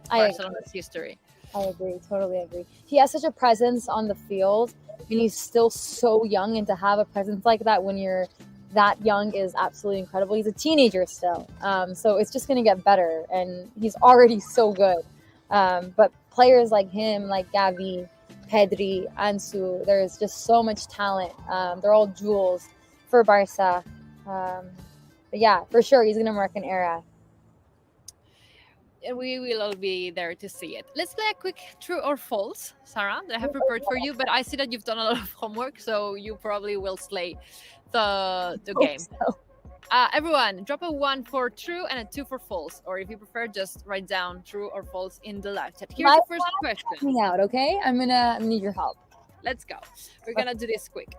Barcelona's history. I agree, totally agree. He has such a presence on the field, and he's still so young, and to have a presence like that when you're that young is absolutely incredible. He's a teenager still, so it's just going to get better, and he's already so good. But players like him, like Gavi, Pedri, Ansu, there's just so much talent. They're all jewels for Barca. But yeah, for sure, he's going to mark an era. We will all be there to see it. Let's play a quick true or false, Sarah, that I have prepared for you, but I see that you've done a lot of homework, so you probably will slay the game. So. Everyone, drop a 1 for true and a 2 for false, or if you prefer, just write down true or false in the live chat. Here's the first question. Help me out, okay? I'm gonna need your help. Let's go. We're gonna do this quick.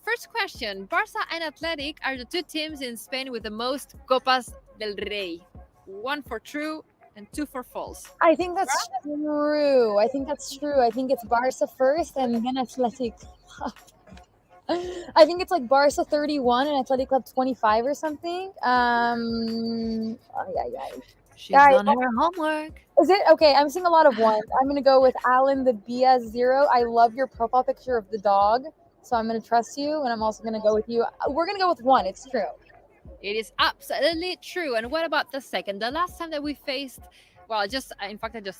First question: Barça and Athletic are the two teams in Spain with the most Copas del Rey. 1 for true and 2 for false. I think that's true. I think it's Barca first and then Athletic Club. I think it's like Barca 31 and Athletic Club 25 or something. She's done her homework. Is it? Okay, I'm seeing a lot of ones. I'm going to go with Alan the BS0. I love your profile picture of the dog, so I'm going to trust you, and I'm also going to go with you. We're going to go with 1. It's true. It is absolutely true. And what about the second? The last time that we faced, I just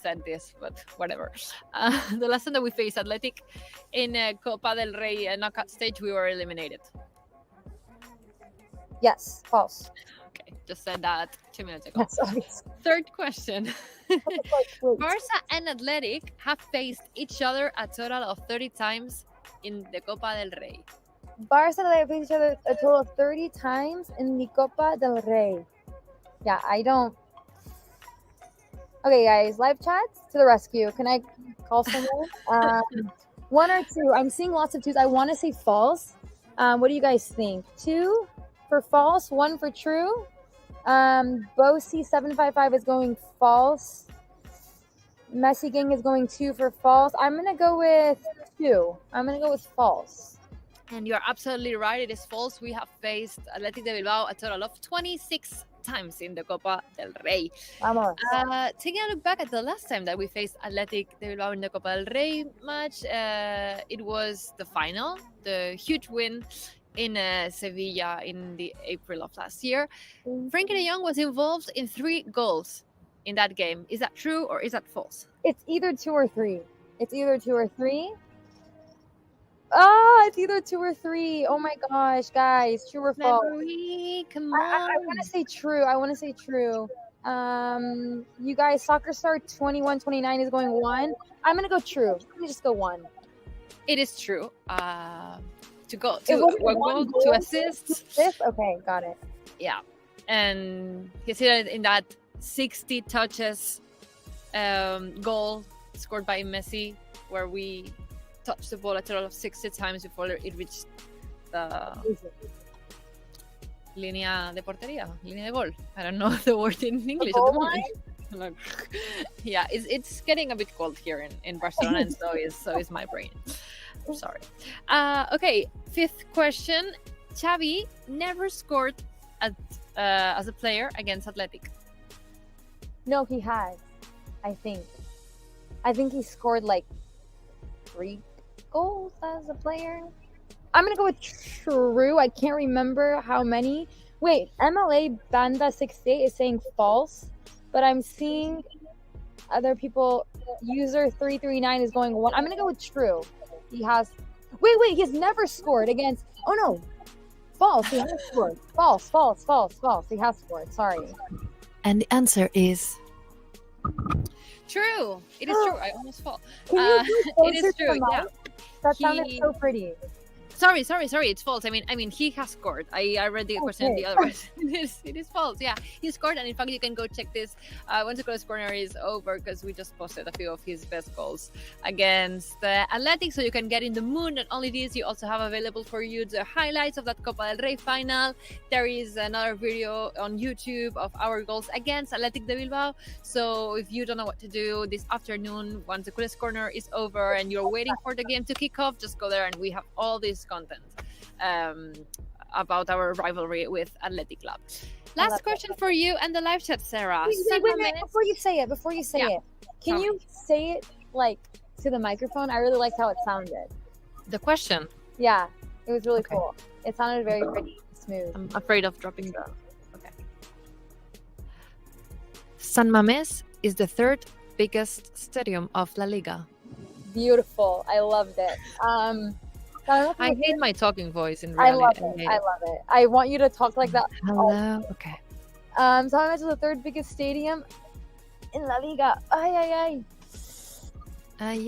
said this, but whatever. The last time that we faced Athletic in Copa del Rey knockout stage, we were eliminated. Yes, false. Okay, just said that 2 minutes ago. Yes, obviously. Third question. Barça and Athletic have faced each other a total of 30 times in the Copa del Rey. Barça and Athletic faced each other a total of 30 times in the Copa del Rey. Yeah, I don't. Okay, guys, live chats to the rescue. Can I call someone? 1 or 2? I'm seeing lots of 2s. I want to say false. What do you guys think? 2 for false, 1 for true. Bosi755 is going false. Messi Gang is going 2 for false. I'm going to go with 2. I'm going to go with false. And you're absolutely right. It is false. We have faced Athletic de Bilbao a total of 26 times in the Copa del Rey. Vamos. Taking a look back at the last time that we faced Athletic de Bilbao in the Copa del Rey match, it was the final, the huge win in Sevilla in the April of last year. Frankie de Jong was involved in 3 goals in that game. Is that true or is that false? It's either 2 or 3. It's either 2 or 3. Oh, it's either 2 or 3. Oh my gosh, guys, true or false? Come on. I want to say true. You guys, Soccer Star 2129 is going 1. I'm gonna go true. Let me just go 1. It is true. To go to 1 goal, 2 assists. Okay, got it. Yeah, and he's here in that 60 touches goal scored by Messi, where we touched the ball a total of 60 times before it reached the línea de portería, línea de gol. I don't know the word in English at the moment. Yeah, it's getting a bit cold here in Barcelona, and so is my brain. I'm sorry. Okay, 5th question. Xavi never scored as a player against Athletic. No, he has. I think he scored like 3 goals as a player. I'm gonna go with true. I can't remember how many. Wait, MLA Banda 68 is saying false, but I'm seeing other people. User 339 is going 1. I'm gonna go with true. He has. Wait. He has never scored against. Oh no, false. He has scored. False. He has scored. Sorry. And the answer is true. It is true. I almost fall. It is true. Yeah. That sounded so pretty. Sorry. It's false. I mean, he has scored. I read the question the other way. It is false. Yeah, he scored, and in fact, you can go check this once the Culers corner is over, because we just posted a few of his best goals against Athletic. So you can get in the mood. Not only this, you also have available for you the highlights of that Copa del Rey final. There is another video on YouTube of our goals against Athletic de Bilbao. So if you don't know what to do this afternoon, once the Culers corner is over and you're waiting for the game to kick off, just go there, and we have all this content about our rivalry with Athletic Club. Last question for you and the live chat, Sarah. Wait, before you say it, can you say it like to the microphone? I really liked how it sounded. The question? Yeah, it was really cool. It sounded very pretty, smooth. I'm afraid of dropping the... Okay. San Mamés is the third biggest stadium of La Liga. Beautiful. I loved it. I hate my talking voice in reality. I love it. I want you to talk like that. Hello. Okay. San Mamés is the third biggest stadium in La Liga. Ay. I'm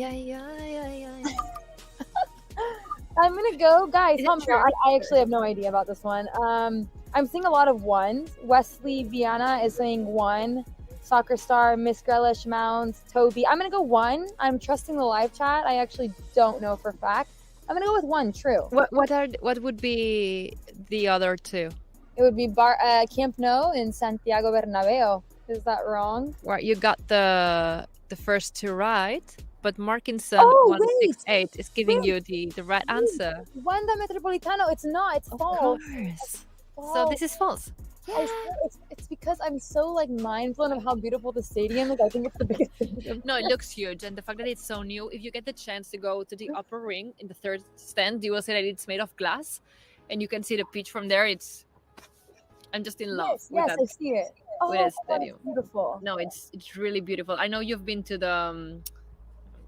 gonna go, guys. Help me out. I actually have no idea about this one. I'm seeing a lot of ones. Wesley Viana is saying 1. Soccer Star, Miss Grealish, Mounds, Toby. I'm gonna go 1. I'm trusting the live chat. I actually don't know for a fact. I'm gonna go with 1. True. What would be the other two? It would be Camp Nou in Santiago Bernabeu. Is that wrong? Right, you got the first two right, but Markinson 168 is giving you the right answer. Wanda Metropolitano. It's not. It's false. It's false. So this is false. It's because I'm so like mind blown of how beautiful the stadium is. I think it's the biggest stadium. No, it looks huge, and the fact that it's so new. If you get the chance to go to the upper ring in the third stand, you will see that it's made of glass, and you can see the pitch from there. I'm just in love. Yes, I see it. With the stadium. Beautiful. No, it's really beautiful. I know you've been to the.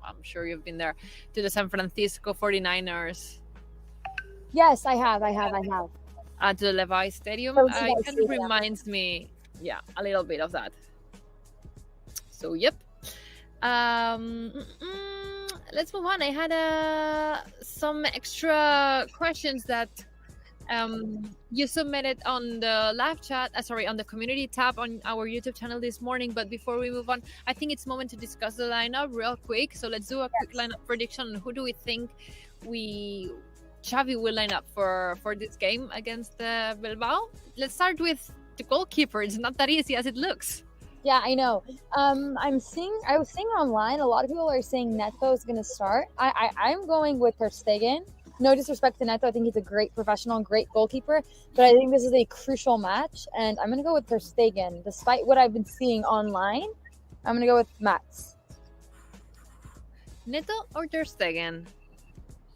I'm sure you've been there to the San Francisco 49ers. Yes, I have. At the Levi Stadium. It kind of reminds me, a little bit of that. So, yep. Let's move on. I had some extra questions that you submitted on the live chat, on the community tab on our YouTube channel this morning. But before we move on, I think it's moment to discuss the lineup real quick. So let's do a quick lineup prediction. Who do we think Xavi will line up for this game against Bilbao? Let's start with the goalkeeper. It's not that easy as it looks. Yeah, I know. I was seeing online, a lot of people are saying Neto is going to start. I'm going with Ter Stegen. No disrespect to Neto. I think he's a great professional, great goalkeeper. But I think this is a crucial match. And I'm going to go with Ter Stegen. Despite what I've been seeing online, I'm going to go with Mats. Neto or Ter Stegen?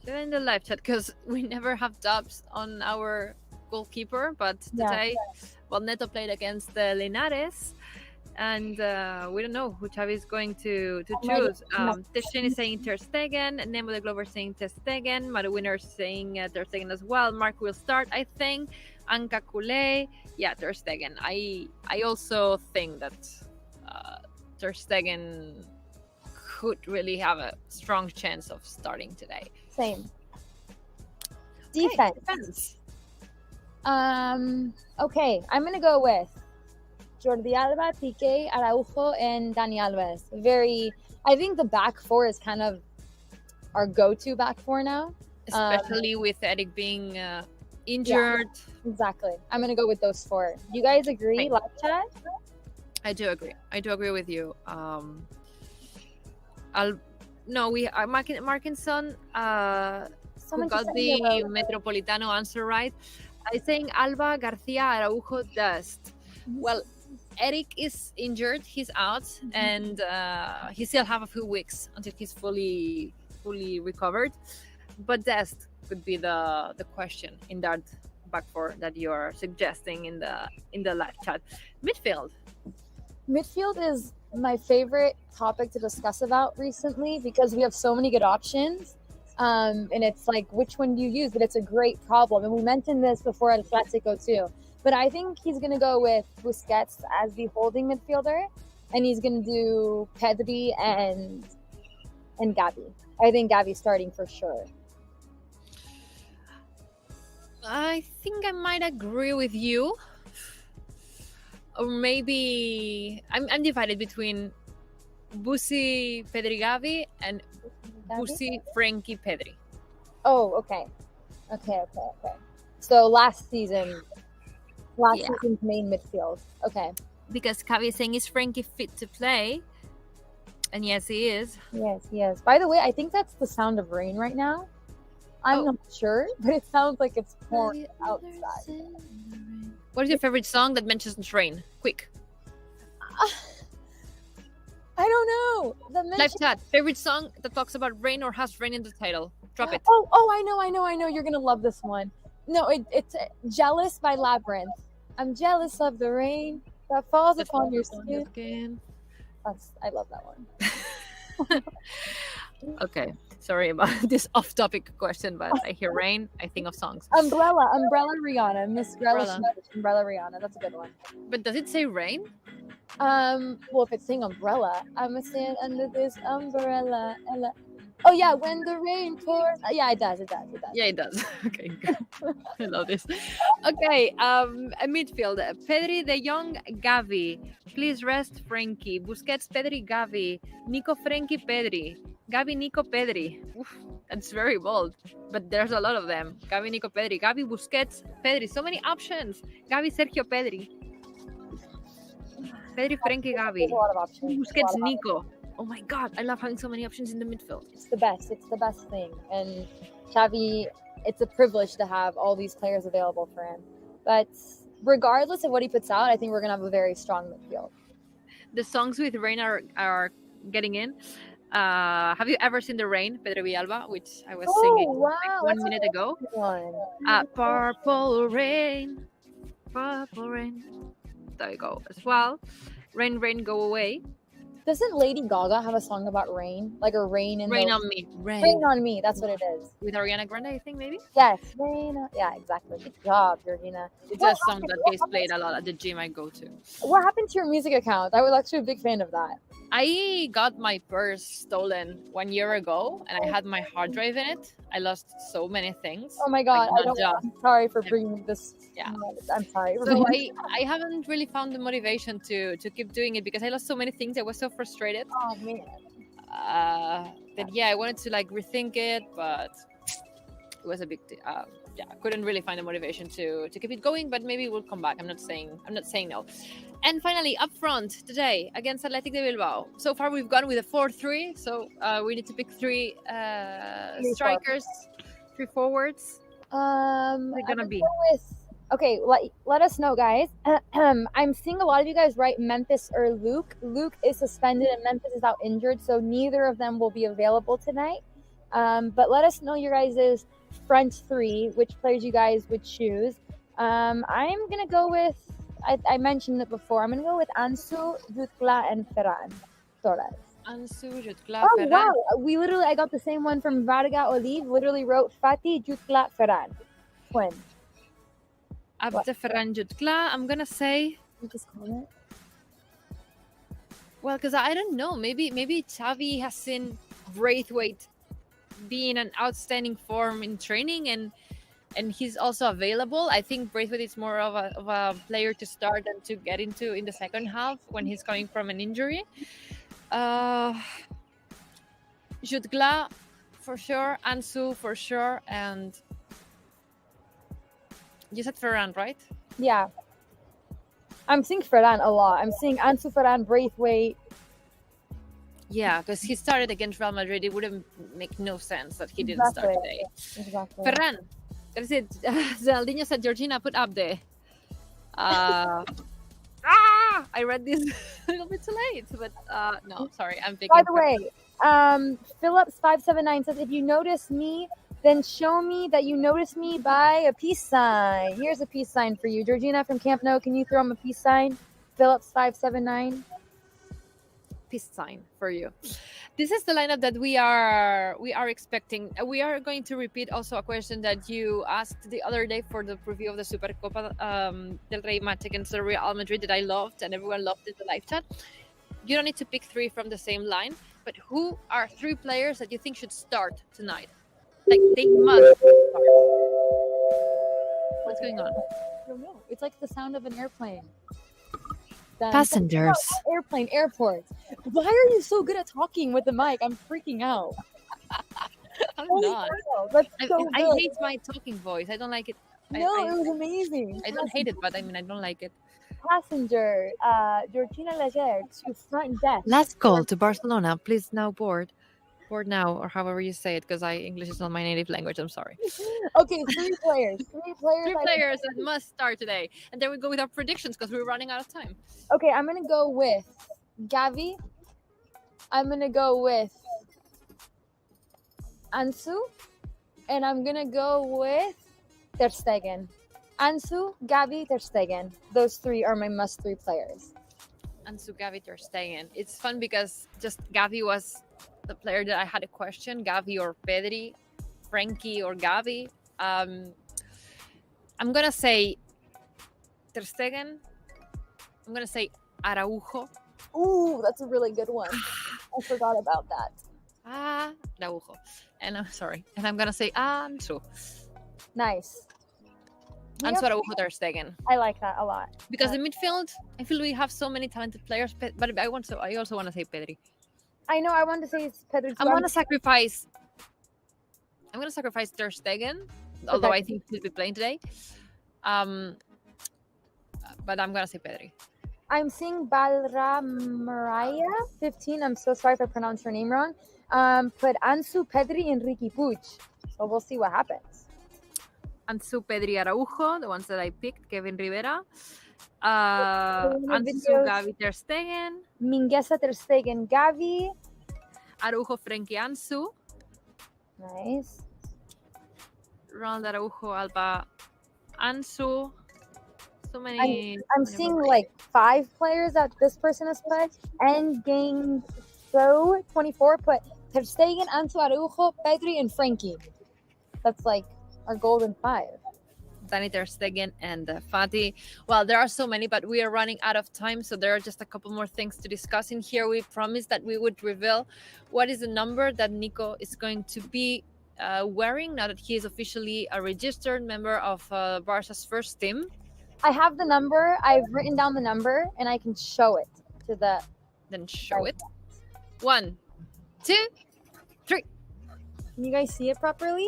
In the live chat, because we never have dubs on our goalkeeper, but today, Neto played against the Linares, and we don't know who Xavi is going to choose. Teshin is saying Ter Stegen, Nemo the Glover saying Ter Stegen, Maru Winner saying Ter Stegen as well. Mark will start, I think. Anka Kule, Ter Stegen. I also think that Ter Stegen could really have a strong chance of starting today. Same. Defense. Okay, I'm gonna go with Jordi Alba, Piqué, Araujo, and Dani Alves. I think the back four is kind of our go-to back four now. Especially with Eric being injured. Yeah, exactly. I'm gonna go with those 4. You guys agree, live chat? I do agree with you. Markinson who got the Metropolitano answer right. I think Alba, Garcia, Araujo, Dust. Well, Eric is injured. He's out, and he still have a few weeks until he's fully recovered. But Dest could be the question in that back four that you're suggesting in the live chat. Midfield is my favorite topic to discuss about recently because we have so many good options. And it's like, which one do you use? But it's a great problem. And we mentioned this before at Atletico too. But I think he's going to go with Busquets as the holding midfielder. And he's going to do Pedri and Gavi. I think Gavi's starting for sure. I think I might agree with you. Or maybe I'm divided between Busi Pedri Gavi and Busi Frankie Pedri. Oh, okay. So last season's main midfield. Okay. Because Gavi is saying, is Frankie fit to play? And yes, he is. Yes. By the way, I think that's the sound of rain right now. I'm not sure, but it sounds like it's pouring outside. What is your favorite song that mentions rain? Quick. I don't know. Live chat. Favorite song that talks about rain or has rain in the title? Drop it. Oh, I know. You're gonna love this one. No, it's Jealous by Labyrinth. I'm jealous of the rain that falls upon your skin. I love that one. Okay. Sorry about this off-topic question, but I hear rain, I think of songs. Umbrella Rihanna. Miss Umbrella Rihanna. That's a good one. But does it say rain? Well, if it's saying umbrella, I'm gonna stand under this umbrella. Oh yeah, when the rain pours. Yeah, it does. Yeah, it does. Okay, good. I love this. Okay, a midfield. Pedri, De Jong, Gavi. Please rest Frankie. Busquets, Pedri, Gavi. Nico, Frankie, Pedri. Gavi, Nico, Pedri. Oof, that's very bold, but there's a lot of them. Gavi, Nico, Pedri. Gavi, Busquets, Pedri. So many options. Gavi, Sergio, Pedri. Pedri, Frankie, Gavi. There's a lot of options. Busquets, Nico. Oh my God, I love having so many options in the midfield. It's the best thing. And Xavi, it's a privilege to have all these players available for him. But regardless of what he puts out, I think we're going to have a very strong midfield. The songs with rain are getting in. Have you ever seen The Rain, Pedro Villalba, which I was singing like 1 minute ago? Purple rain. There you go as well. Rain, rain, go away. Doesn't Lady Gaga have a song about rain? Like a rain in Rain on me. Rain on me. That's what it is. With Ariana Grande, I think, maybe? Yes. Yeah, exactly. Good job, Georgina. It's a song that gets played a lot at the gym I go to. What happened to your music account? I was actually a big fan of that. I got my purse stolen 1 year ago, and I had my hard drive in it. I lost so many things. Oh my God! I'm sorry for bringing this. Yeah, I'm sorry. So I haven't really found the motivation to keep doing it because I lost so many things. I was so frustrated. Oh man. That I wanted to like rethink it, but it was a big deal. I couldn't really find the motivation to keep it going, but maybe we'll come back. I'm not saying no. And finally, up front today against Athletic de Bilbao. So far, we've gone with a 4-3. So we need to pick three strikers, 3 forwards. They're gonna be. Okay, let us know, guys. I'm seeing a lot of you guys write Memphis or Luke. Luke is suspended and Memphis is out injured, so neither of them will be available tonight. But let us know your guys' front three, which players you guys would choose. I'm going to go with, I mentioned it before, I'm going to go with Ansu, Jutgla, and Ferran Torres. Ansu, Jutgla, Ferran. Wow. I got the same one from Varga Olive, literally wrote Fatih, Jutgla, Ferran. Twin. Abde, Ferran, Jutgla, I'm going to say... Just call it. Well, because I don't know. Maybe Xavi has seen Braithwaite being an outstanding form in training, and he's also available. I think Braithwaite is more of a player to start and to get into in the second half when he's coming from an injury. Jutgla for sure, Ansu for sure, and you said Ferran, right? Yeah. I'm seeing Ferran a lot. I'm seeing Ansu, Ferran, Braithwaite. Yeah, because he started against Real Madrid. It wouldn't make no sense that he didn't start today. Exactly. Ferran. That's it. Zaldinho said, Georgina, put up there. I read this a little bit too late, but no, sorry. I'm picking. By the way, Phillips579 says, if you notice me, then show me that you notice me by a peace sign. Here's a peace sign for you. Georgina from Camp Nou, can you throw him a peace sign? Phillips579. Peace sign for you. This is the lineup that we are expecting. We are going to repeat also a question that you asked the other day for the preview of the Super Copa del Rey match against the Real Madrid that I loved and everyone loved in the live chat. You don't need to pick 3 from the same line, but who are 3 players that you think should start tonight? Like they must start. What's going on? I don't know. It's like the sound of an airplane. Dun, Passengers. dun, airplane, airport. Why are you so good at talking with the mic? I'm freaking out. I'm Holy not. cow, that's so I good. hate my talking voice. I don't like it. No, it was amazing. I don't hate it, but I mean, I don't like it. Passenger, Georgina Leger to front desk. Last call to Barcelona. Please now board. Board now, or however you say it, because English is not my native language. I'm sorry. Okay, three players. Three players That must start today. And then we go with our predictions because we're running out of time. Okay, I'm going to go with Gavi. I'm going to go with Ansu. And I'm going to go with Ter Stegen. Ansu, Gavi, Ter Stegen. Those three are my must-three players. Ansu, Gavi, Ter Stegen. It's fun because just Gavi was the player that I had a question. Gavi or Pedri, Frankie or Gavi. I'm going to say Ter Stegen. I'm going to say Araujo. Ooh, that's a really good one. I forgot about that. Araujo. And I'm sorry. And I'm going to say Ansu. Nice. Ansu, Araujo, Ter Stegen. I like that a lot. Because the midfield, I feel we have so many talented players, but I also want to say Pedri. I know. I want to say it's Pedro. I'm going to sacrifice Ter Stegen, although I think he'll be playing today. But I'm going to say Pedri. I'm seeing Balramaya 15. I'm so sorry if I pronounced her name wrong. Put Ansu, Pedri, and Ricky Puig. So we'll see what happens. Ansu, Pedri, Araujo, the ones that I picked. Kevin Rivera. Ansu, Gavi, Ter Stegen. Mingueza, Ter Stegen, Gavi. Araujo, Frenkie, Ansu. Nice. Ronald Araujo, Alba, Ansu. So many. I'm seeing like 5 players that this person has put. And Gang So 24 put Ter Stegen, Ansu, Araujo, Pedri, and Frankie. That's like our golden 5. Danny Ter Stegen and Fati. Well, there are so many, but we are running out of time. So there are just a couple more things to discuss in here. We promised that we would reveal what is the number that Nico is going to be wearing now that he is officially a registered member of Barca's first team. I have the number. I've written down the number, and I can show it to the... Then show it. 1, 2, 3. Can you guys see it properly?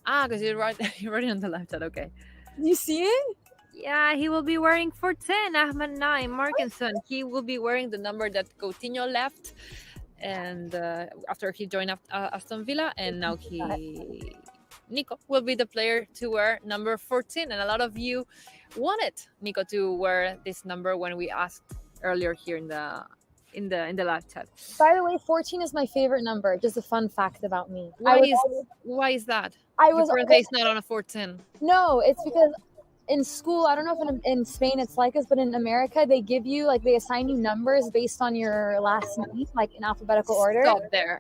Because you're writing on the live chat. Okay. You see it? Yeah, he will be wearing 410. Ahmed 9, Markinson. He will be wearing the number that Coutinho left, and after he joined Aston Villa, and now Nico will be the player to wear number 14. And a lot of you wanted Nico to wear this number when we asked earlier here in the live chat. By the way, 14 is my favorite number. Just a fun fact about me. Why is that? Your birthday is not on a 14. No, it's because in school, I don't know if in Spain it's like this, but in America, they give you, like, they assign you numbers based on your last name, like in alphabetical order. Stop there.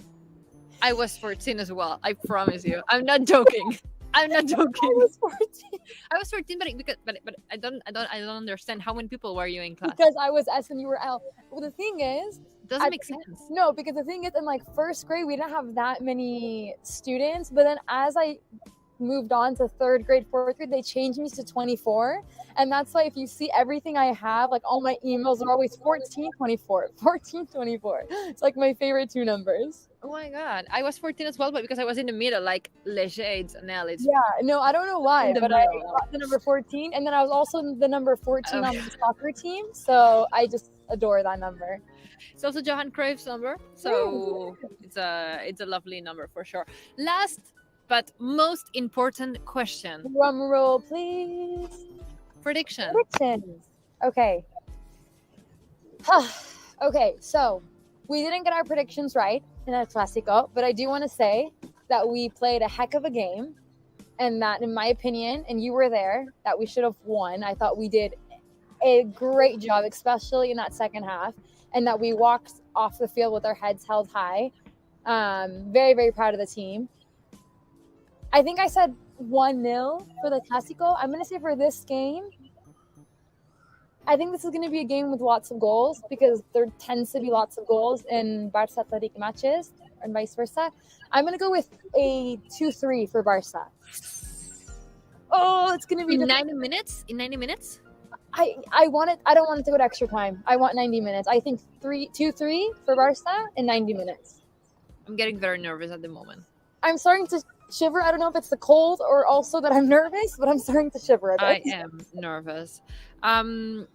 I was 14 as well. I promise you. I'm not joking. I'm not joking. I was 14. I was 14, but I don't understand how many people were you in class? Because I was S and you were L. Well, the thing is, doesn't make sense. No, because the thing is, in like first grade, we didn't have that many students. But then as I moved on to third grade, fourth grade, they changed me to 24. And that's why if you see everything I have, like all my emails are always 1424, 1424. It's like my favorite 2 numbers. Oh my God. I was 14 as well, but because I was in the middle, like Legades and L. Yeah, no, I don't know why, but I got the number 14. And then I was also the number 14 on the soccer team. So I just adore that number. It's also Johan Cruyff's number. So it's a lovely number for sure. Last but most important question. Drum roll, please. Predictions. Okay. Okay, so we didn't get our predictions right in El Clásico, but I do want to say that we played a heck of a game, and that, in my opinion, and you were there, that we should have won. I thought we did a great job, especially in that second half, and that we walked off the field with our heads held high. Very, very proud of the team. I think I said 1-0 for the Clásico. I'm going to say for this game, I think this is going to be a game with lots of goals because there tends to be lots of goals in Barça Athletic matches and vice versa. I'm going to go with a 2-3 for Barça. Oh, it's gonna be In 90 minutes? In 90 minutes? I want it. I don't want it to go to extra time. I want 90 minutes. I think 2-3 for Barca in 90 minutes. I'm getting very nervous at the moment. I'm starting to shiver. I don't know if it's the cold or also that I'm nervous, but I'm starting to shiver a bit. I am nervous. I'm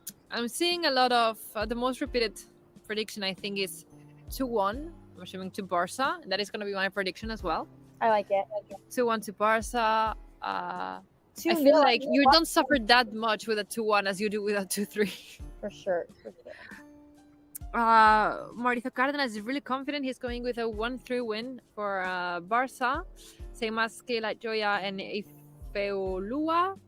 seeing a lot of the most repeated prediction, I think, is 2-1. I'm assuming to Barca. That is going to be my prediction as well. I like it. 2-1 to Barca. I 2-0. feel like you don't suffer that much with a 2-1 as you do with a 2-3. For sure. Mauricio Cárdenas is really confident. He's going with a 1-3 win for Barca. Same as Keila Joya and Ifeolua.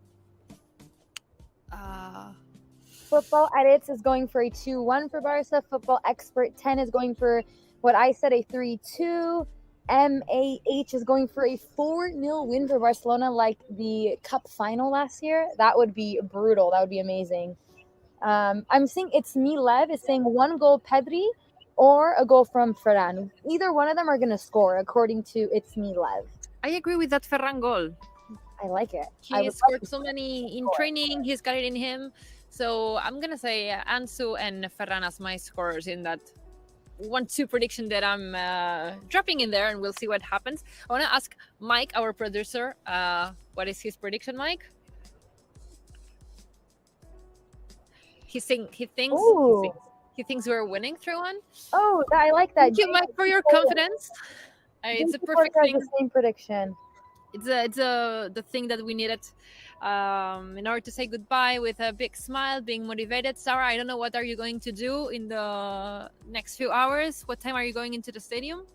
Football Edits is going for a 2-1 for Barca. Football Expert 10 is going for what I said, a 3-2. MAH is going for a 4-0 win for Barcelona, like the cup final last year. That would be brutal. That would be amazing. I'm seeing It's Me Lev is saying 1 goal Pedri or a goal from Ferran. Either one of them are going to score, according to It's Me Lev. I agree with that Ferran goal. I like it. He scored so many in training. He's got it in him. So I'm going to say Ansu and Ferran as my scorers in that 1-2 prediction that I'm dropping in there, and we'll see what happens. I want to ask Mike, our producer, what is his prediction, Mike? He thinks we're winning 3-1. Oh, I like that. Thank you, Mike, for your confidence. It's a perfect thing. The same prediction. It's the thing that we needed in order to say goodbye with a big smile, being motivated. Sarah, I don't know, what are you going to do in the next few hours? What time are you going into the stadium?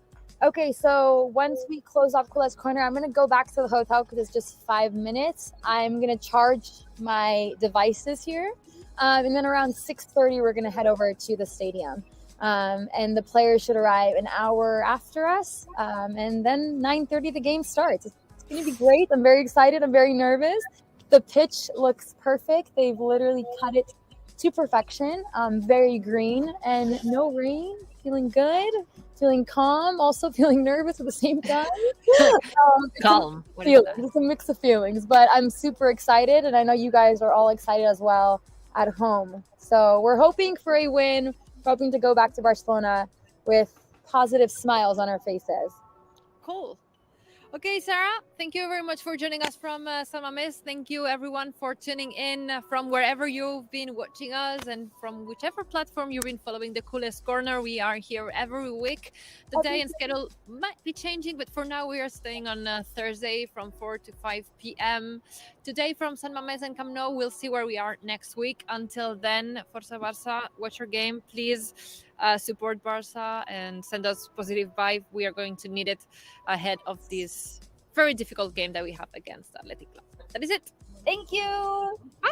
Okay, so once we close off Culers Corner, I'm going to go back to the hotel because it's just 5 minutes. I'm going to charge my devices here. And then around 6:30, we're going to head over to the stadium. And the players should arrive an hour after us. And then 9:30, the game starts. It's going to be great. I'm very excited. I'm very nervous. The pitch looks perfect. They've literally cut it to perfection. Very green and no rain. Feeling good. Feeling calm. Also feeling nervous at the same time. Calm. It's a mix of feelings. But I'm super excited. And I know you guys are all excited as well at home. So we're hoping for a win. Hoping to go back to Barcelona with positive smiles on our faces. Cool. Okay, Sarah, thank you very much for joining us from San Mamés. Thank you, everyone, for tuning in from wherever you've been watching us and from whichever platform you've been following the Culers Corner. We are here every week. The day and schedule might be changing, but for now we are staying on Thursday from 4 to 5 p.m. Today from San Mamés and Camp Nou. We'll see where we are next week. Until then, Forza Barça, watch your game. Please support Barça and send us positive vibe. We are going to need it ahead of this very difficult game that we have against Athletic-Barça. That is it. Thank you. Bye.